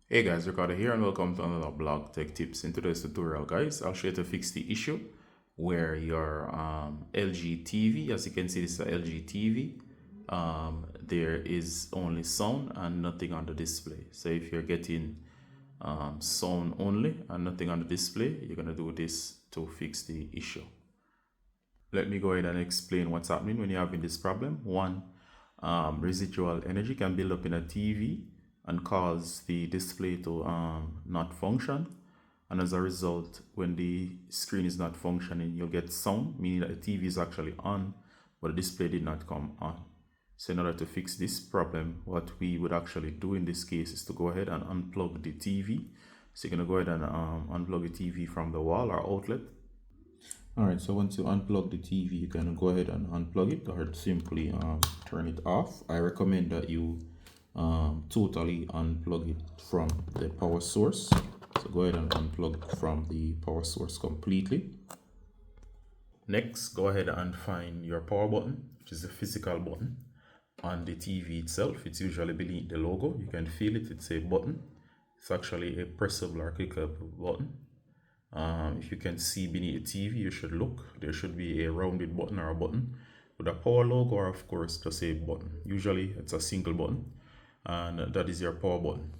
Hey guys, Ricardo here and welcome to another blog tech tips. In today's tutorial guys, I'll show you to fix the issue where your LG TV, as you can see this is a LG TV, there is only sound and nothing on the display. So if you're getting sound only and nothing on the display, you're going to do this to fix the issue. Let me go ahead and explain what's happening when you're having this problem. One, residual energy can build up in a TV and cause the display to not function, and as a result, when the screen is not functioning, you'll get sound, meaning that the TV is actually on but the display did not come on. So in order to fix this problem, what we would actually do in this case is to go ahead and unplug the TV. So you're going to go ahead and unplug the TV from the wall or outlet. Alright, so once you unplug the TV, you can go ahead and unplug it or simply turn it off. I recommend that you totally unplug it from the power source. So go ahead and unplug from the power source completely. Next, go ahead and find your power button, which is the physical button on the TV itself. It's usually beneath the logo. You can feel it, it's a button. It's actually a pressable or clickable button. If you can see beneath the TV, you should look. There should be a rounded button or a button with a power logo, or of course just a button. Usually it's a single button, and that is your power button.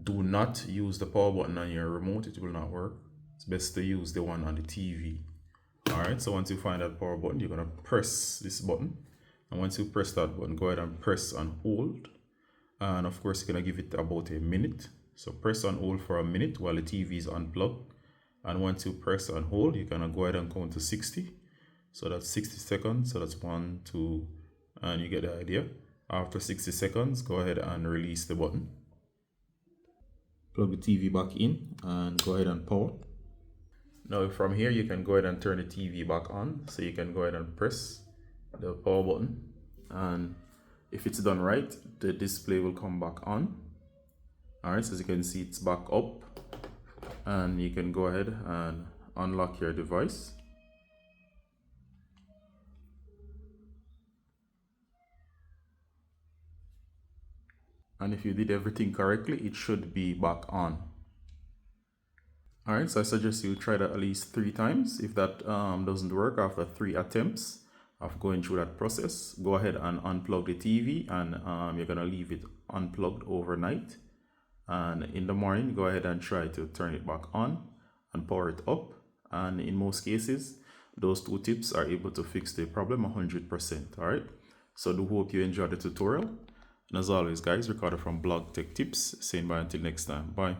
Do not use the power button on your remote, it will not work. It's best to use the one on the TV. Alright, so once you find that power button, you're going to press this button, and once you press that button, go ahead and press and hold, and of course you're going to give it about a minute. So press and hold for a minute while the TV is unplugged, and once you press and hold, you're going to go ahead and count to 60. So that's 60 seconds, so that's 1, 2, and you get the idea. After 60 seconds, go ahead and release the button. Plug the TV back in and go ahead and power. Now from here, you can go ahead and turn the TV back on. So you can go ahead and press the power button, and if it's done right, the display will come back on. Alright, so as you can see, it's back up, and you can go ahead and unlock your device. And if you did everything correctly, it should be back on. Alright, so I suggest you try that at least 3 times. If that doesn't work after 3 attempts of going through that process, go ahead and unplug the TV, and you're going to leave it unplugged overnight. And in the morning, go ahead and try to turn it back on and power it up. And in most cases, those 2 tips are able to fix the problem 100%. Alright, so I do hope you enjoyed the tutorial. And as always guys, Ricardo from Blog Tech Tips, saying bye until next time. Bye.